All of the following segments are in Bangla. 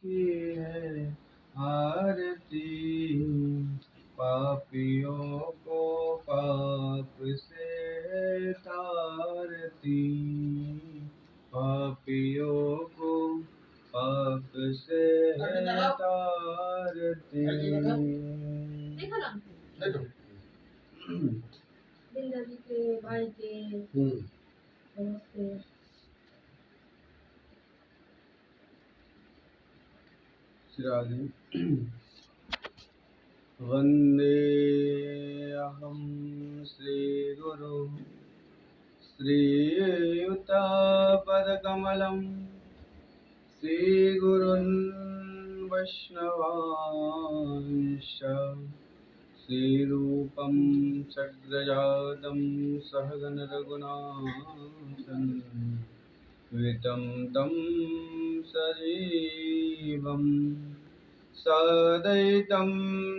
की है आरती, पापियों को पाप से तारती, पापियों को पाप से तारती। जिंदगी के भाई के नमस्ते। श्री वंदे अहं श्रीगुरु श्रीयुतापदकमलं, श्रीगुरुन् वैष्णवांश्च, श्रीरूपं सग्रजातं सहगण रघुनाथान्वितं तं सजीवं सदैतं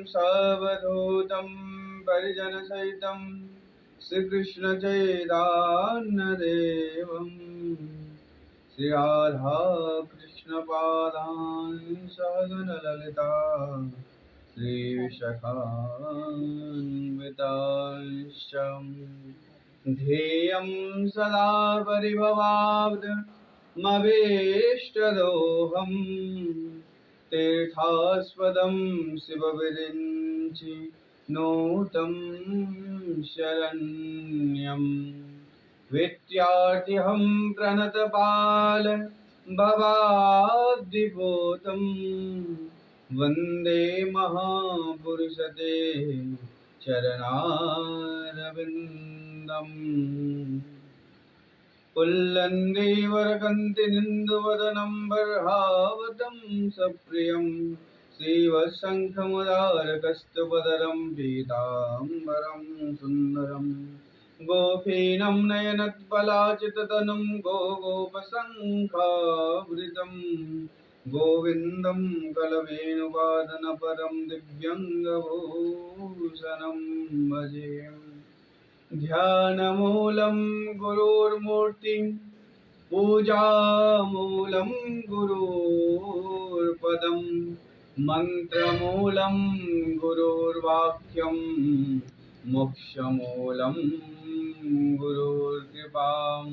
सावधूतं परिजनसहितं श्रीकृष्ण चैतन्यदेवं, श्री राधा कृष्ण पादान् सहगण ललिता श्री विशाखान्वितांश्च, ध्येयं सदा परिभवाब्धमभीष्टदोहं, तीर्थास्पदं शिवविरिञ्चि नूतं शरण्यम्, विद्यार्थिहं प्रणतपाल भवाब्धिपोतं, वन्दे महापुरुषते चरणारविन्दम्। पुल्लन्देवरकन्तिनिन्दुवदनं बर्हावतं सप्रियं, श्रीवत्सङ्खमुदारकस्तुपदरं पीताम्बरं सुन्दरं, गोपीनं नयनत्पलाचिततनुं गोपसङ्खावृतं, गोविन्दं कलवेणुवादनपरं दिव्यङ्गभूषणं भजे। ध्यानमूलं गुरुर्मूर्तिं, पूजामूलं गुरुर्पदं, मन्त्रमूलं गुरुर्वाक्यं, मोक्षमूलं गुरुर्कृपां।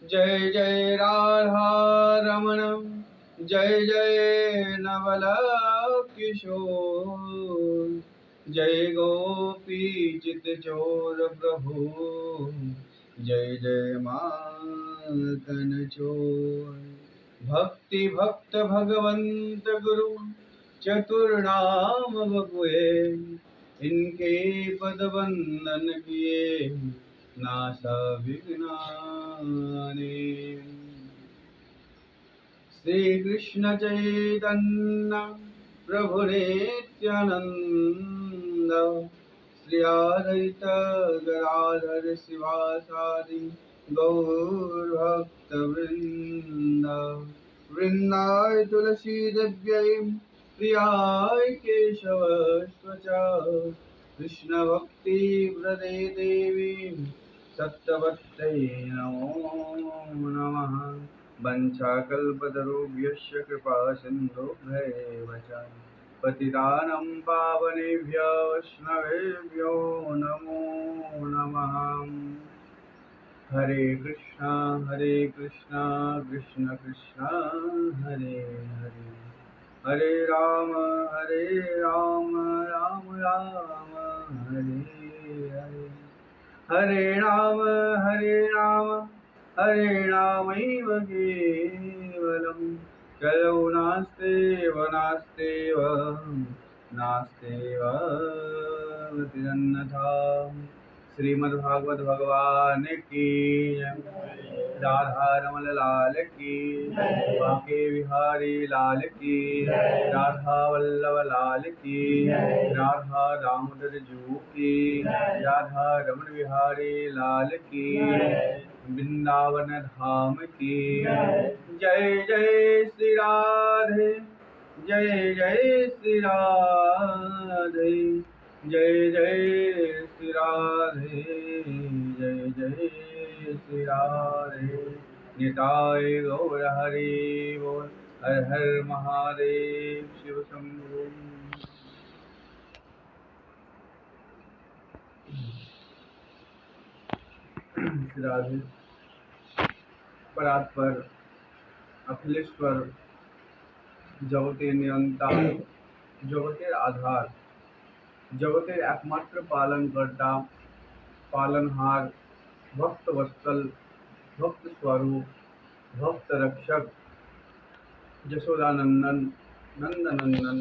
जय जय राधा रमण, जय जय नवल किशोर, जय गोपीचित चोर प्रभु, जय जय माखन चोर। भक्ति भक्त भगवंत गुरु चतुर्नाम बपुए, इनके पद वंदन किए नासा विघ्नानि। श्री कृष्ण चैतन्य प्रभु नित्यानंद, श्री अद्वैत गदाधर शिवासादि गौरभक्तवृंद, वृंदाय तुलसी देव्यै प्रियाय केशवस्त्वच, कृष्ण भक्ति प्रदे देवी सत्यवत्यै नमो नमः। वंशाकल्पतरुभ्यश्च कृपा सिन्धुभ्यैव च, पतितानं पावनेभ्यो वैष्णवेभ्यो नमो नमः। हरे कृष्णा कृष्ण कृष्ण हरे हरे, हरे राम राम राम हरे हरे, हरे राम हरे रामैव केवलं, कलौ नास्तेव नास्तेऽन्यथा। श्रीमद्भागवत भगवान की जय। राधा रमण लाल की, बांके बिहारी लाल की, राधा वल्लभ लाल की, राधा दामोदर जू की, राधा रमण बिहारी लाल की, वृंदावन धाम की जय। जय श्री राधे, जय जय श्री राधे, जय जय श्री राधे, जय जय श्री राधे। निताय गौर हरि बोल, हर हर महादेव शिव शंभो। राधे परात्पर अखिलेश्वर জগতের নিয়ন্তা, জগতের আধার, জগতের একমাত্র পালনকর্তা, পালনহার, ভক্ত বৎসল, ভক্ত स्वरूप, भक्त रक्षक, यशोदानंदन, नंदनंदन,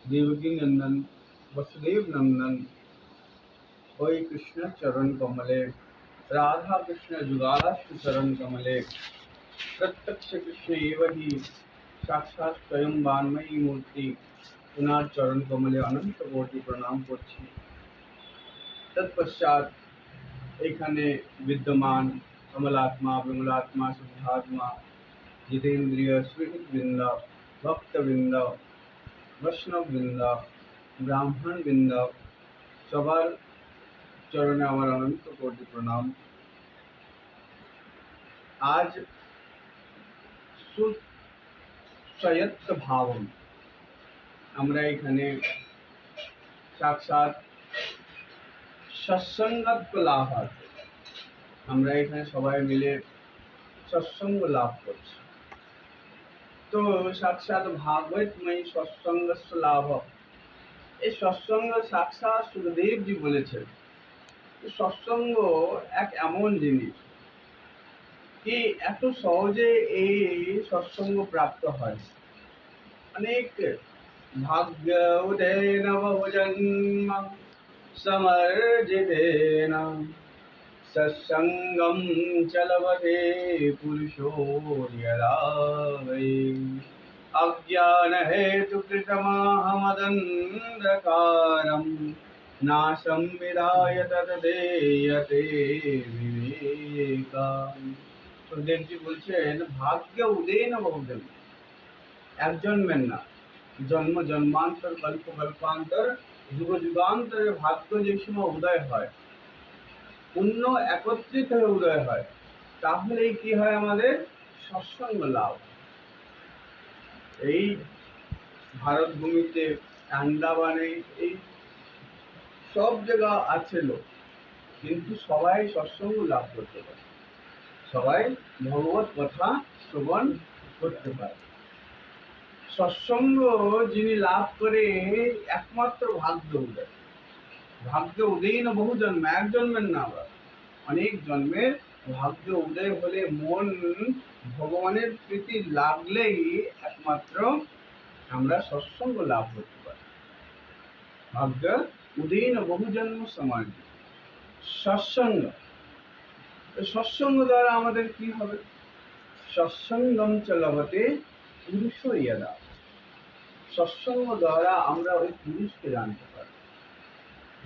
देवकी नंदन, वसुदेव नंदन, ওই কৃষ্ণ চরণ কমলে, রাধা কৃষ্ণ যুগলাষ্টু চরণ কমলে, प्रत्यक्ष कृष्ण एव ही साक्षात स्वयं वान्मयी मूर्ति, उनार चरण कमले अनंत कोटि प्रणाम করছি। তৎপশ্চাৎ এখানে বিদ্যমান কমলাত্মা, বিমলাত্মা, শুদ্ধাত্মা, জিতেন্দ্রিয়, সুহৃদবৃন্দ, ভক্তবৃন্দ, বৈষ্ণববৃন্দ, ব্রাহ্মণবৃন্দ, সবার চরণে আমার অনন্ত কোটি প্রণাম। আজ সুসয়ত্ত ভাবম, আমরা এখানে সাক্ষাৎ সৎসঙ্গত্ব লাভার্থে, আমরা এখানে সবাই মিলে সৎসঙ্গ লাভ করছি। তো সাক্ষাৎ ভাগবতময়ী সৎসঙ্গস্য লাভ, এই সৎসঙ্গ সাক্ষাৎ সুখদেবজি বলেছেন। সৎসঙ্গ এক এমন জিনিস কি এত সহজে এই সৎসঙ্গ প্রাপ্ত হয়। অনেক ভাগ্য উদয়ন বহুজন্ম समर्जितेन सत्संगं च लभते पुरुषो यदा वै अज्ञानहेतुकृतमहमदन्धकारं नाशं विधाय तद्देयते विवेकम्। সুখদেবজি বলছেন, ভাগ্য উদয়ন বহুজন, এক জন্মের না, জন্ম জন্মান্তর, কল্প কল্পান্তর, যুগ যুগান্তরে ভাগ্য যে সময় উদয় হয়, পুণ্য একত্রিত হয়ে উদয় হয়, তাহলে কি হয়? আমাদের সৎসঙ্গ লাভ। এই ভারত ভূমিতে, আন্দামানে, এই সব জায়গা আছে লোক, কিন্তু সবাই সৎসঙ্গ লাভ করতে পারে, সবাই ভগবত কথা শ্রবণ করতে পারে। সৎসঙ্গ যিনি লাভ করে, একমাত্র ভাগ্য উদয়। ভাগ্য উদয় না বহু জন্ম, এক জন্মের না, আবার অনেক জন্মের ভাগ্য উদয় হলে, মন ভগবানের প্রীতি লাগলেই একমাত্র আমরা সৎসঙ্গ লাভ করতে পারি। ভাগ্য উদয় না বহু জন্ম সমাজ সৎসঙ্গ। সৎসঙ্গ দ্বারা আমাদের কি হবে? সৎসঙ্গম চ লভতে পুরুষ ইয়দা, সৎসঙ্গ দ্বারা আমরা ওই পুরুষকে জানতে পারি,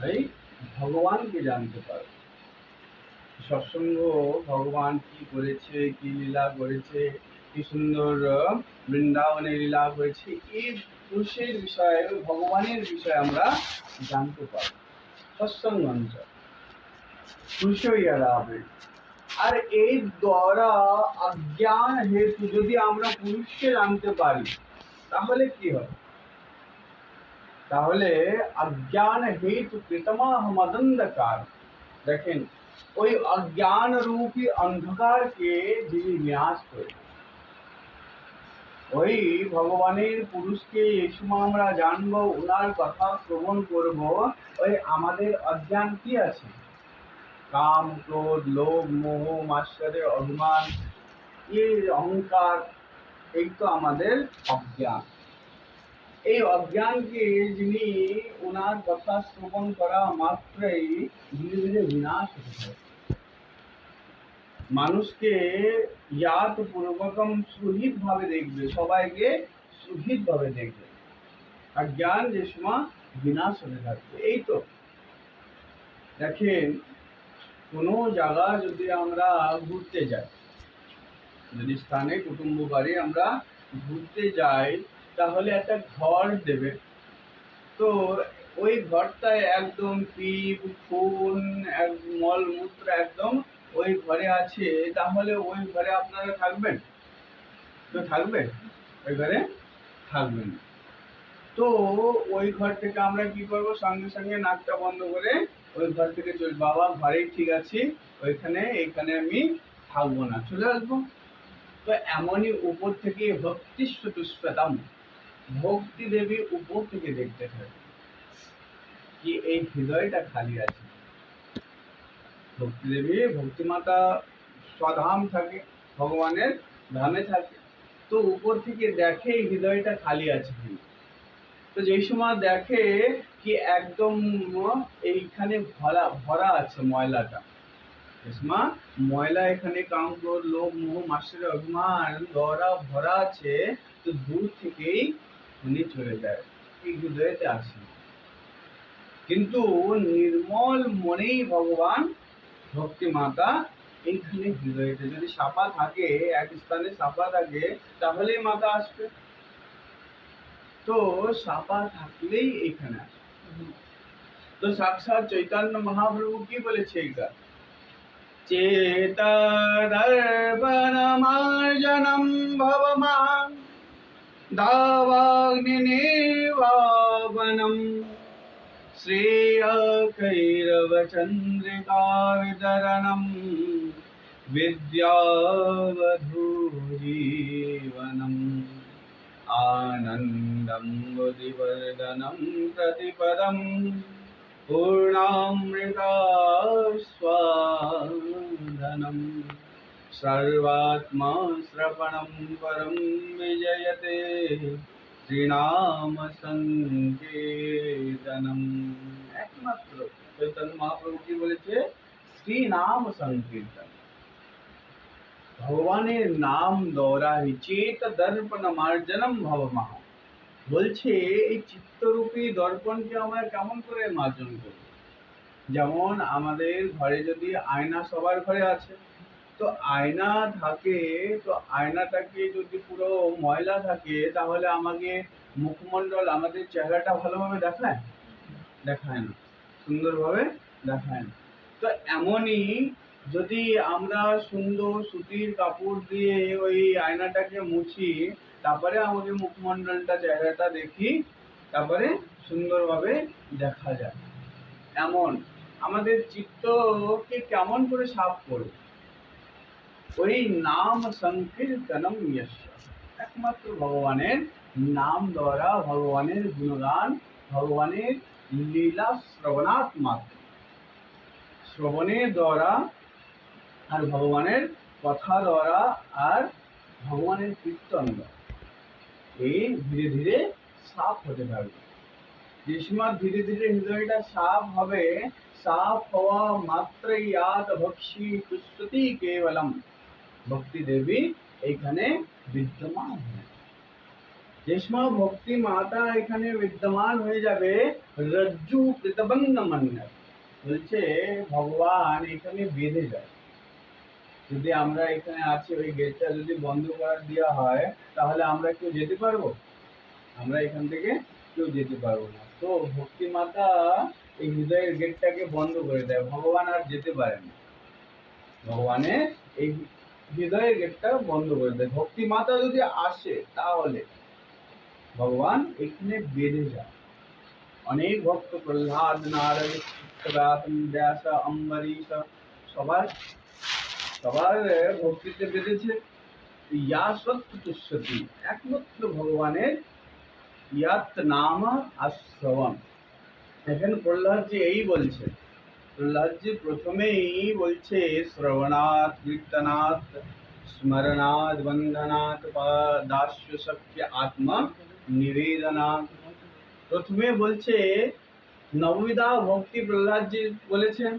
এই ভগবানকে জানতে পারি। সৎসঙ্গ ভগবান কি করেছে, কি লীলা করেছে, কি সুন্দর বৃন্দাবনে লীলা করেছে, এই পুরুষের বিষয়ে, ভগবানের বিষয়ে আমরা জানতে পারি। সৎসঙ্গ পুরুষ ইয়দা হবে। আর এই দ্বারা অজ্ঞান হেতু যদি আমরা পুরুষকে জানতে পারি, তাহলে কি হবে? তাহলে অজ্ঞান হেতু কৃতমাহ মদন্ধকার, দেখেন ওই অজ্ঞান রূপী অন্ধকারকে যিনি বিনাশ করে, ওই ভগবানের পুরুষকে এই সময় আমরা জানবো, ওনার কথা শ্রবণ করব। ওই আমাদের অজ্ঞান কি আছে? কাম, ক্রোধ, লোভ, মোহ, মাৎসর্য, অভিমান, এই অহংকার, এই তো আমাদের অজ্ঞান। এই অজ্ঞানকে যিনি ওনার কথা শ্রবণ করা মাত্রই ধীরে ধীরে বিনাশ হতে থাকে। মানুষকে ইয়াত পূর্বকম সুহিত ভাবে দেখবে, সবাইকে সুহিত ভাবে দেখবে, অজ্ঞান যে সময় বিনাশ হতে থাকবে। এই তো দেখেন, কোনো জায়গা যদি আমরা ঘুরতে যাই, যদি স্থানে কুটুম্ব বাড়ি আমরা ঘুরতে যাই, তাহলে একটা ঘর দেবে। তো ওই ঘরটায় একদম পিপ, খুন, মলমূত্র একদম ওই ঘরে আছে, তাহলে ওই ঘরে আপনারা থাকবেন? তো থাকবে? ওই ঘরে থাকবে না। তো ওই ঘর থেকে আমরা কি করব, সঙ্গে সঙ্গে নাকটা বন্ধ করে ওই ঘর থেকে চল, বাবা ঘরেই ঠিক আছি, ওইখানে এইখানে আমি থাকবো না, চলে আসবো। তো এমনই উপর থেকে ভক্তি চতুষ্পদম, ভক্তি দেবী উপর থেকে দেখতে থাকে কি এই হৃদয়টা খালি আছে। ভক্তি দেবী, ভক্তি মাতা স্বধাম থাকে, ভগবানের ধামে থাকে। তো উপর থেকে দেখে এই হৃদয়টা খালি আছে কিনা। তো যেই সময় দেখে কি একদম এইখানে ভরা ভরা আছে ময়লাটা, মা ময়লা এখানে কাম ক্রোধ লোভ মোহ মাৎসর্য অভিমান দ্বারা ভরা আছে, তো দূর থেকেই উনি চলে যায়, এই হৃদয়তে আসে। কিন্তু নির্মল মনেই ভগবান ভক্তি মাতা এইখানে হৃদয়তে, যদি সাপা থাকে এক স্থানে সাপা থাকে তাহলেই মাতা আসবে, তো সাপা থাকলেই এইখানে আসবে। তো সাক্ষাৎ চৈতন্য মহাপ্রভু কি বলেছে এটা, चेतदर्पणमार्जनं भवमां दावाग्निर्वापनं श्रेयकैरवचन्द्रिकावितरणं विद्यावधूजीवनम् आनन्दं बुद्धिवर्धनं प्रतिपदम् पूर्णामृतास्वादनं सर्वात्मा श्रवणं परं विजयते শ্রীনাম সংকীর্তনম। একমাত্র চৈতন্য মহাপ্রভু কি বলেছে, শ্রীনাম সংকীর্তন, ভগবানের নাম দ্বারাই চেত দর্পণ মার্জনম ভবমহ, বলছে এই চিত্তরূপী দর্পণকে আমরা কেমন করে মার্জন করব। যেমন আমাদের ঘরে যদি আয়না, সবার ঘরে আছে, তো আয়না থাকে, তো আয়নাটাকে যদি পুরো ময়লা থাকে তাহলে আমাকে মুখমণ্ডল, আমাদের চেহারাটা ভালোভাবে দেখায়, দেখায় না, সুন্দরভাবে দেখায় না। তো এমনই যদি আমরা সুন্দর সুতির কাপড় দিয়ে ওই আয়নাটাকে মুছি, তারপরে আমাকে মুখমণ্ডলটা, চেহারাটা দেখি, তারপরে সুন্দরভাবে দেখা যায়। এমন আমাদের চিত্তকে কেমন করে সাফ করব, ওই নাম সংকীর্তনম ইয়স্য, একমাত্র ভগবানের নাম দ্বারা, ভগবানের গুণগান, ভগবানের লীলা শ্রবণাৎ মাত্র, শ্রবণের দ্বারা আর ভগবানের কথা দ্বারা আর ভগবানের কীর্তন দ্বারা এই ধীরে ধীরে সাফ হতে থাকবে। যে সময় ধীরে ধীরে হৃদয়টা সাফ হবে, সাফ হওয়া মাত্রই আত ভক্তি তুষ্টি কেবলম, ভক্তি দেবী এখানে বিদ্যমান হয়। যে সময় ভক্তি মাতা এখানে বিদ্যমান হয়ে যাবে, রজ্জু কৃতবন্ধ মন্যত, বলছে ভগবান এখানে বেঁধে যায়। যদি আমরা এখানে আছি, ওই গেটটা যদি বন্ধ করে দেওয়া হয় তাহলে আমরা কেউ যেতে পারবো? আমরা এখান থেকে কেউ যেতে পারবো না। তো ভক্তি মাতা এই হৃদয়ের গেটটাকে বন্ধ করে দেয়, ভগবান আর যেতে পারে না, ভগবানের এই হৃদয়ের গেটটা বন্ধ করে দেয়। ভক্তি মাতা যদি আসে তাহলে ভগবান এখানে বেঁধে যায়। অনেক ভক্ত, প্রহ্লাদ, নারদ, ব্যাস, অম্বরীশ, সবার সবার ভক্তিতে বেঁধেছে। ইয়া সত্য তুষ্যতি, একমাত্র ভগবানের ইয়াত নাম আশ্রবণ। এখানে প্রহ্লাদজি এই বলছে, প্রহ্লাদজি প্রথমেই বলছে শ্রবণাৎ কীর্তনাৎ স্মরণাৎ বন্ধনাৎ দাস্য সখ্য আত্মা নিবেদনাৎ। প্রথমে বলছে নববিধা ভক্তি প্রহ্লাদজি বলেছেন।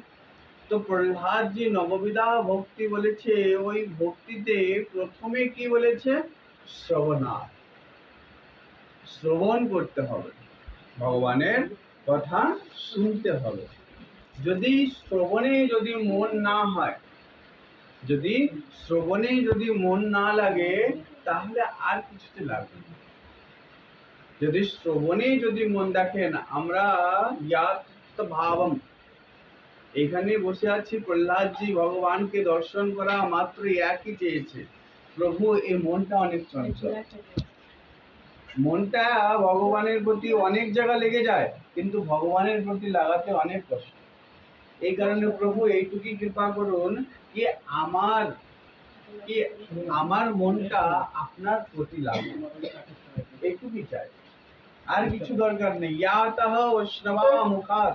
তো প্রহ্লাদজি নববিধা ভক্তি বলেছে, ওই ভক্তিতে প্রথমে কি বলেছে, শ্রবণাৎ, শ্রবণ করতে হবে, ভগবানের কথা শুনতে হবে। যদি শ্রবণে যদি মন না হয়, যদি শ্রবণে যদি মন না লাগে তাহলে আর কিছুতে লাগবে না। যদি শ্রবণে যদি মন, দেখেন আমরা ইয়াত ভাবম, এখানে বসে আছি, প্রহ্লাদজি ভগবানকে দর্শন করা মাত্র একই চেয়েছে, প্রভু এই মনটা অনেক চঞ্চল, মনটা ভগবানের প্রতি অনেক জায়গা লেগে যায়, কিন্তু ভগবানের প্রতি লাগাতে অনেক কষ্ট। এই কারণে প্রভু এইটুকুই কৃপা করুন কি আমার কি আমার মনটা আপনার প্রতি লাগুক, এইটুকুই চাই, আর কিছু দরকার নেই। ইয়াতঃ বৈষ্ণবা মুখাত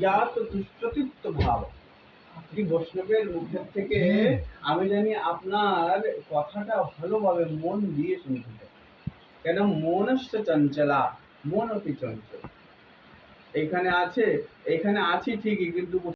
ইয়াত তুষ্টতিত্ব ভাব। কি বৈষ্ণবের মুখের থেকে আমি জানি আপনার কথাটা ভালোভাবে মন দিয়ে শুনতে চাই। কেন মনস্য চঞ্চলা, মন অতি চঞ্চল। এখানে আছি ঠিকই, কিন্তু